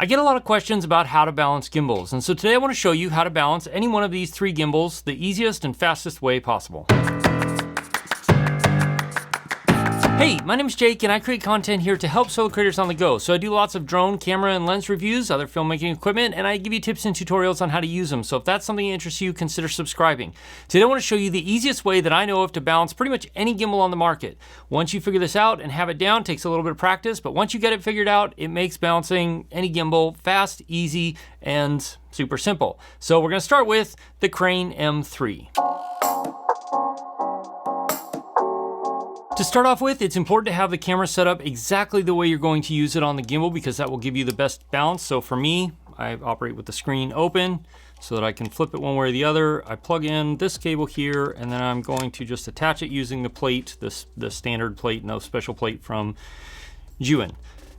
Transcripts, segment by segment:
I get a lot of questions about how to balance gimbals, and so today I want to show you how to balance any one of these three gimbals the easiest and fastest way possible. Hey, my name is Jake and I create content here to help solo creators on the go. So I do lots of drone, camera, and lens reviews, other filmmaking equipment, and I give you tips and tutorials on how to use them. So if that's something that interests you, consider subscribing. Today I want to show you the easiest way that I know of to balance pretty much any gimbal on the market. Once you figure this out and have it down, it takes a little bit of practice, but once you get it figured out, it makes balancing any gimbal fast, easy, and super simple. So we're going to start with the Crane M3. To start off with, it's important to have the camera set up exactly the way you're going to use it on the gimbal because that will give you the best balance. So for me, I operate with the screen open so that I can flip it one way or the other. I plug in this cable here and then I'm going to just attach it using the plate, the standard plate, no special plate from Zhiyun.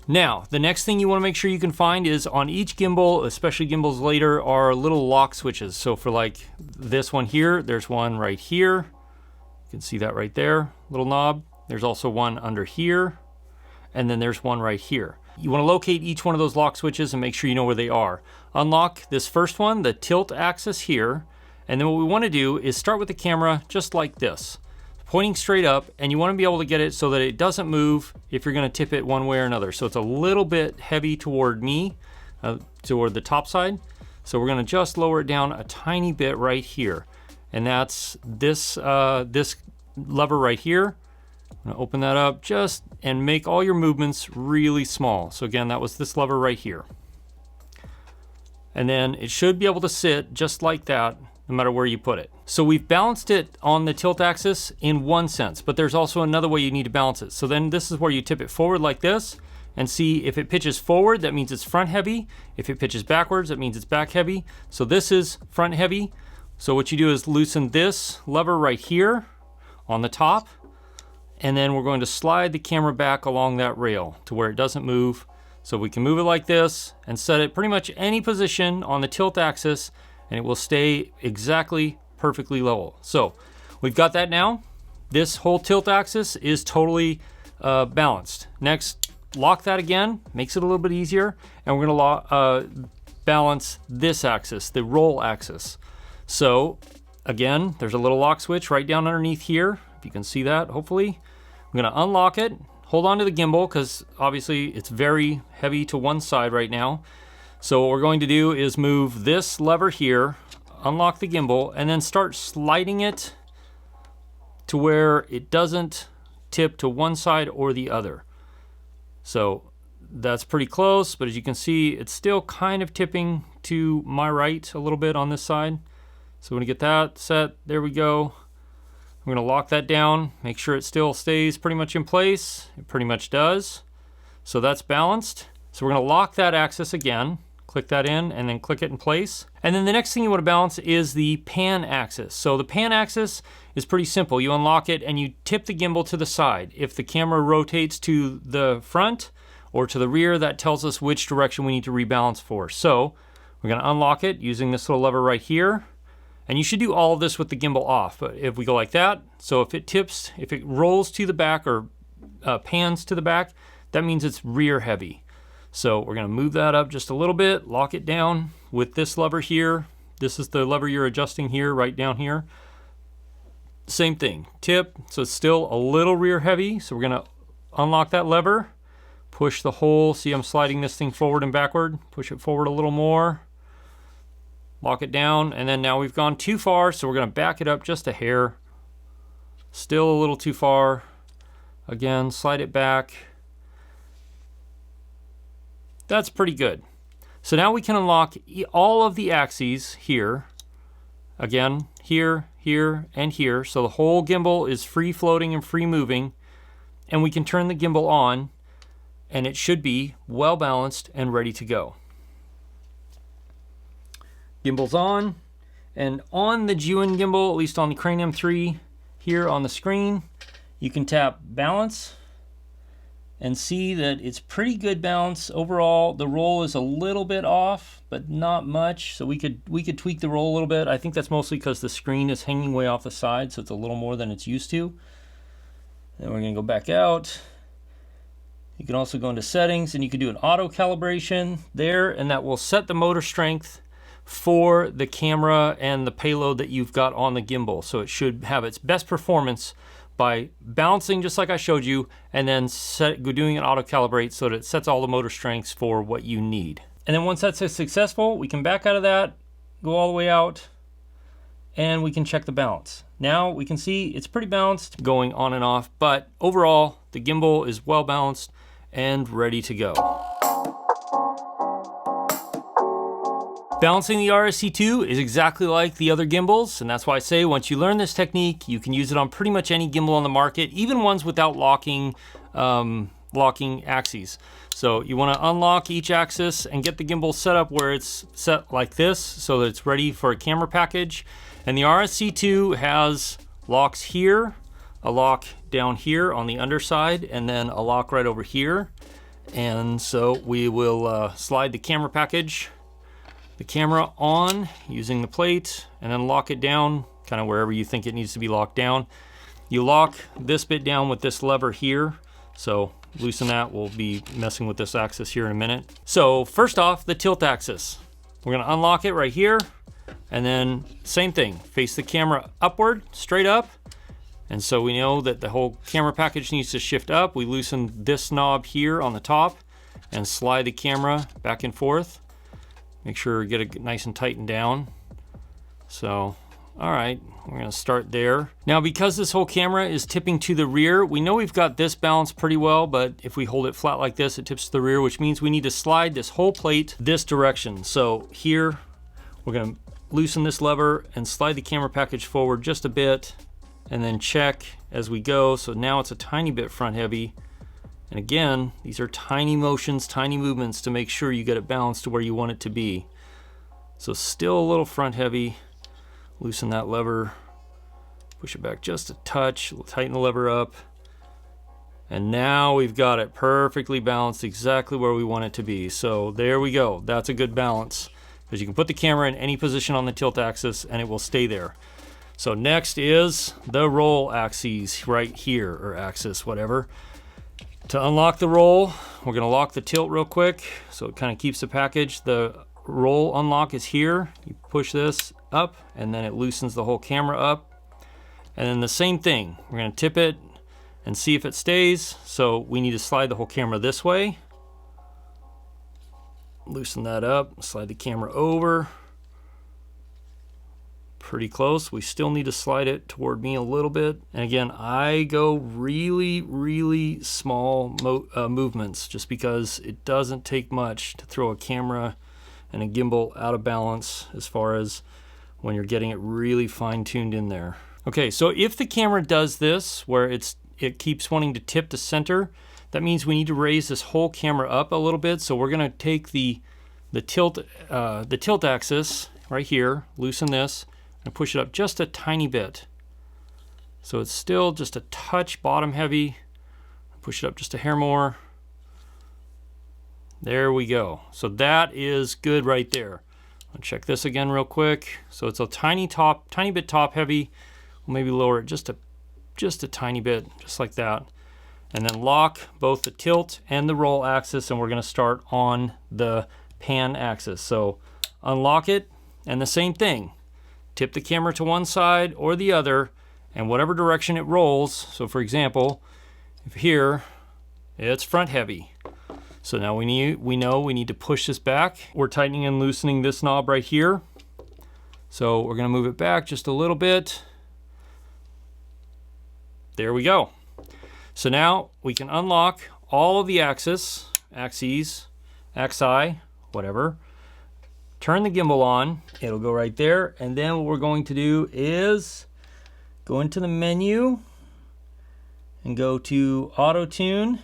Now, the next thing you want to make sure you can find is on each gimbal, especially gimbals later, are little lock switches. So for like this one here, there's one right here. You can see that right there, little knob. There's also one under here, and then there's one right here. You want to locate each one of those lock switches and make sure you know where they are. Unlock this first one, the tilt axis here, and then what we want to do is start with the camera just like this, pointing straight up, and you want to be able to get it so that it doesn't move if you're going to tip it one way or another. So it's a little bit heavy toward me, toward the top side. So we're going to just lower it down a tiny bit right here, and that's this this lever right here. I'm gonna open that up just and make all your movements really small. So again, that was this lever right here. And then it should be able to sit just like that no matter where you put it. So we've balanced it on the tilt axis in one sense, but there's also another way you need to balance it. So then this is where you tip it forward like this and see if it pitches forward, that means it's front heavy. If it pitches backwards, that means it's back heavy. So this is front heavy. So what you do is loosen this lever right here on the top, and then we're going to slide the camera back along that rail to where it doesn't move. So we can move it like this and set it pretty much any position on the tilt axis and it will stay exactly perfectly level. So we've got that now. This whole tilt axis is totally balanced. Next, lock that again, makes it a little bit easier, and we're gonna balance this axis, the roll axis. So again, there's a little lock switch right down underneath here. If you can see that, hopefully. I'm gonna unlock it, hold on to the gimbal because obviously it's very heavy to one side right now. So what we're going to do is move this lever here, unlock the gimbal, and then start sliding it to where it doesn't tip to one side or the other. So that's pretty close, but as you can see, it's still kind of tipping to my right a little bit on this side. So we're gonna get that set, there we go. I'm gonna lock that down, make sure it still stays pretty much in place. It pretty much does. So that's balanced. So we're gonna lock that axis again, click that in, and then click it in place. And then the next thing you wanna balance is the pan axis. So the pan axis is pretty simple. You unlock it and you tip the gimbal to the side. If the camera rotates to the front or to the rear, that tells us which direction we need to rebalance for. So we're gonna unlock it using this little lever right here. And you should do all of this with the gimbal off, but if we go like that, so if it tips, if it rolls to the back or pans to the back, that means it's rear heavy. So we're gonna move that up just a little bit, lock it down with this lever here. This is the lever you're adjusting here, right down here. Same thing, tip, so it's still a little rear heavy. So we're gonna unlock that lever, push the whole, see I'm sliding this thing forward and backward, push it forward a little more. Lock it down, and then now we've gone too far, so we're gonna back it up just a hair. Still a little too far. Again, slide it back. That's pretty good. So now we can unlock all of the axes here. Again, here, here, and here. So the whole gimbal is free floating and free moving, and we can turn the gimbal on, and it should be well balanced and ready to go. Gimbal's on, and on the Zhiyun gimbal, at least on the Crane M3 here on the screen, you can tap balance and see that it's pretty good balance. Overall, the roll is a little bit off, but not much, so we could tweak the roll a little bit. I think that's mostly because the screen is hanging way off the side, so it's a little more than it's used to. Then we're gonna go back out. You can also go into settings and you can do an auto calibration there, and that will set the motor strength for the camera and the payload that you've got on the gimbal. So it should have its best performance by balancing just like I showed you, and then doing an auto calibrate so that it sets all the motor strengths for what you need. And then once that's successful, we can back out of that, go all the way out, and we can check the balance. Now we can see it's pretty balanced going on and off, but overall the gimbal is well balanced and ready to go. Balancing the RSC2 is exactly like the other gimbals, and that's why I say once you learn this technique, you can use it on pretty much any gimbal on the market, even ones without locking axes. So you want to unlock each axis and get the gimbal set up where it's set like this so that it's ready for a camera package. And the RSC2 has locks here, a lock down here on the underside, and then a lock right over here. And so we will slide the camera package, the camera on using the plate, and then lock it down kind of wherever you think it needs to be locked down. You lock this bit down with this lever here. So loosen that. We'll be messing with this axis here in a minute. So first off, the tilt axis. We're gonna unlock it right here, and then same thing, face the camera upward, straight up. And so we know that the whole camera package needs to shift up. We loosen this knob here on the top and slide the camera back and forth. Make sure get it nice and tightened down. So, all right, we're gonna start there. Now, because this whole camera is tipping to the rear, we know we've got this balanced pretty well, but if we hold it flat like this, it tips to the rear, which means we need to slide this whole plate this direction. So here, we're gonna loosen this lever and slide the camera package forward just a bit, and then check as we go. So now it's a tiny bit front heavy. And again, these are tiny motions, tiny movements to make sure you get it balanced to where you want it to be. So still a little front heavy. Loosen that lever, push it back just a touch, tighten the lever up. And now we've got it perfectly balanced exactly where we want it to be. So there we go. That's a good balance, because you can put the camera in any position on the tilt axis and it will stay there. So next is the roll axis right here, or axis, whatever. To unlock the roll, we're gonna lock the tilt real quick so it kind of keeps the package. The roll unlock is here. You push this up and then it loosens the whole camera up. And then the same thing, we're gonna tip it and see if it stays. So we need to slide the whole camera this way. Loosen that up, slide the camera over. Pretty close. We still need to slide it toward me a little bit. And again, I go really, really small movements just because it doesn't take much to throw a camera and a gimbal out of balance as far as when you're getting it really fine-tuned in there. Okay, so if the camera does this, where it keeps wanting to tip to center, that means we need to raise this whole camera up a little bit. So we're gonna take the tilt axis right here, loosen this, and push it up just a tiny bit. So it's still just a touch bottom heavy. Push it up just a hair more. There we go. So that is good right there. I'll check this again real quick. So it's a tiny bit top heavy. We'll maybe lower it just a tiny bit, just like that. And then lock both the tilt and the roll axis, and we're gonna start on the pan axis. So unlock it, and the same thing. Tip the camera to one side or the other, and whatever direction it rolls. So for example, if here, it's front heavy. So now we know we need to push this back. We're tightening and loosening this knob right here. So we're gonna move it back just a little bit. There we go. So now we can unlock all of the axi, whatever. Turn the gimbal on, it'll go right there. And then what we're going to do is go into the menu and go to Auto Tune,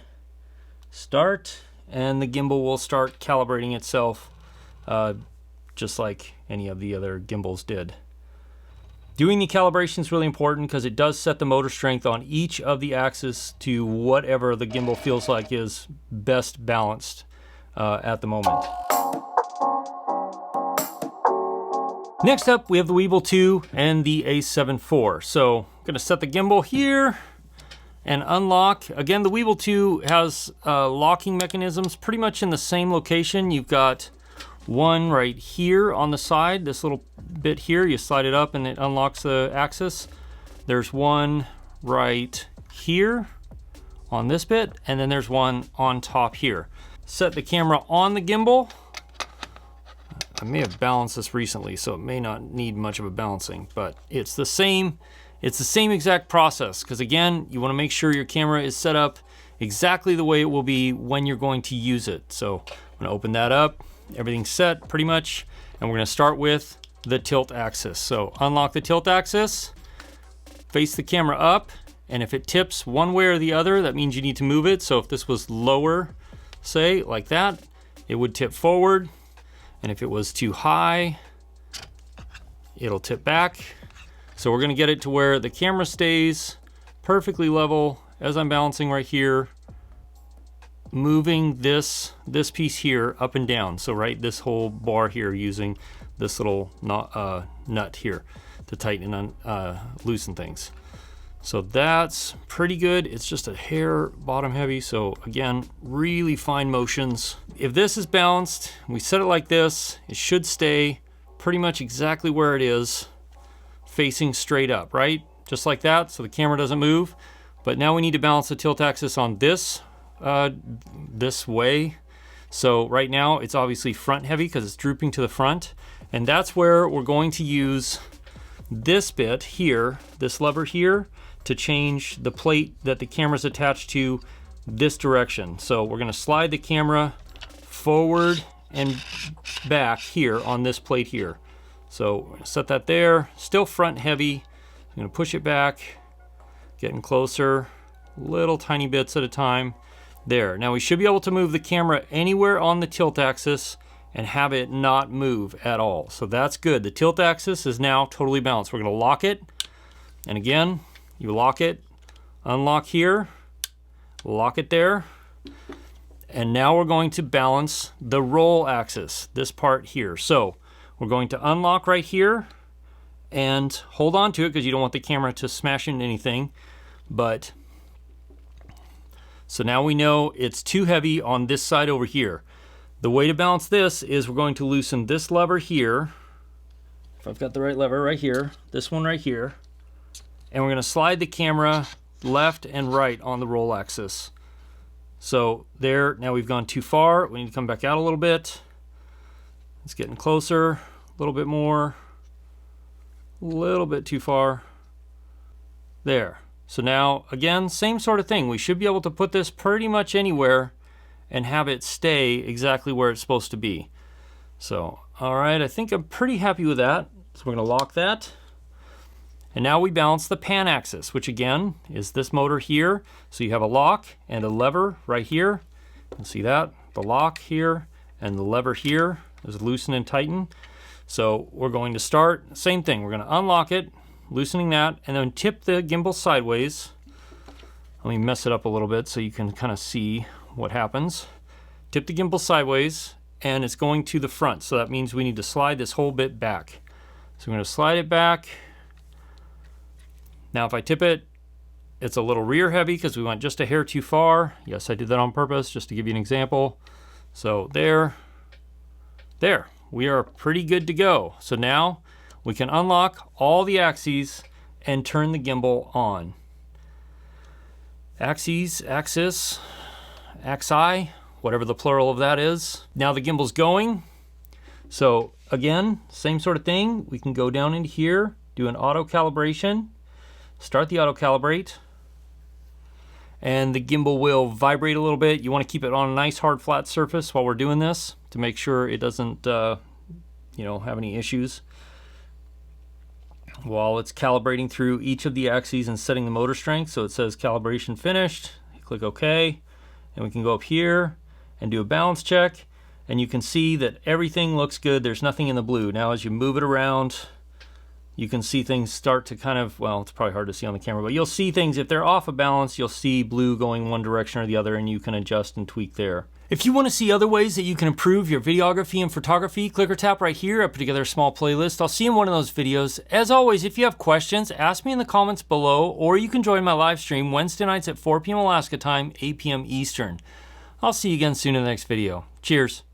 Start, and the gimbal will start calibrating itself just like any of the other gimbals did. Doing the calibration is really important because it does set the motor strength on each of the axes to whatever the gimbal feels like is best balanced at the moment. Next up, we have the Weebill 2 and the A7 IV. So I'm gonna set the gimbal here, and unlock. Again, the Weebill 2 has locking mechanisms pretty much in the same location. You've got one right here on the side, this little bit here, you slide it up and it unlocks the axis. There's one right here on this bit, and then there's one on top here. Set the camera on the gimbal. I may have balanced this recently, so it may not need much of a balancing, but it's the same exact process, because again, you want to make sure your camera is set up exactly the way it will be when you're going to use it. So I'm going to open that up. Everything's set pretty much, and we're going to start with the tilt axis. So unlock the tilt axis, face the camera up, and if it tips one way or the other, that means you need to move it. So if this was lower, say like that, it would tip forward, and if it was too high, it'll tip back. So we're going to get it to where the camera stays perfectly level as I'm balancing right here, moving this piece here up and down. So right, this whole bar here, using this little nut here to tighten and loosen things. So that's pretty good. It's just a hair bottom heavy. So again, really fine motions. If this is balanced, we set it like this, it should stay pretty much exactly where it is, facing straight up, right? Just like that, so the camera doesn't move. But now we need to balance the tilt axis on this way. So right now it's obviously front heavy because it's drooping to the front. And that's where we're going to use this bit here, this lever here, to change the plate that the camera's attached to this direction. So we're going to slide the camera forward and back here on this plate here. So we're going to set that there, still front heavy. I'm going to push it back, getting closer, little tiny bits at a time. There. Now we should be able to move the camera anywhere on the tilt axis and have it not move at all. So that's good. The tilt axis is now totally balanced. We're going to lock it. And again, you lock it, unlock here, lock it there. And now we're going to balance the roll axis, this part here. So we're going to unlock right here and hold on to it because you don't want the camera to smash into anything. But so now we know it's too heavy on this side over here. The way to balance this is we're going to loosen this lever here. If I've got the right lever right here, this one right here. And we're going to slide the camera left and right on the roll axis. So there, now we've gone too far. We need to come back out a little bit. It's getting closer, a little bit more, a little bit too far. There. So now, again, same sort of thing. We should be able to put this pretty much anywhere and have it stay exactly where it's supposed to be. So, all right, I think I'm pretty happy with that. So we're going to lock that. And now we balance the pan axis, which again is this motor here. So you have a lock and a lever right here. You can see that, the lock here and the lever here is loosen and tighten. So we're going to start, same thing, we're going to unlock it, loosening that, and then tip the gimbal sideways. Let me mess it up a little bit so you can kind of see what happens. Tip the gimbal sideways, and it's going to the front. So that means we need to slide this whole bit back. So we're going to slide it back. Now if I tip it, it's a little rear heavy because we went just a hair too far. Yes, I did that on purpose just to give you an example. So there, we are pretty good to go. So now we can unlock all the axes and turn the gimbal on. Axes, axis, axi, whatever the plural of that is. Now the gimbal's going. So again, same sort of thing. We can go down into here, do an auto calibration, start the auto calibrate, and the gimbal will vibrate a little bit. You want to keep it on a nice hard flat surface while we're doing this to make sure it doesn't have any issues while it's calibrating through each of the axes and setting the motor strength. So it says calibration finished. You click OK, and we can go up here and do a balance check, and you can see that everything looks good. There's nothing in the blue. Now as you move it around, you can see things start to kind of, well, it's probably hard to see on the camera, but you'll see things, if they're off of balance, you'll see blue going one direction or the other, and you can adjust and tweak there. If you want to see other ways that you can improve your videography and photography, click or tap right here. I put together a small playlist. I'll see you in one of those videos. As always, if you have questions, ask me in the comments below, or you can join my live stream Wednesday nights at 4 p.m. Alaska time, 8 p.m. Eastern. I'll see you again soon in the next video. Cheers.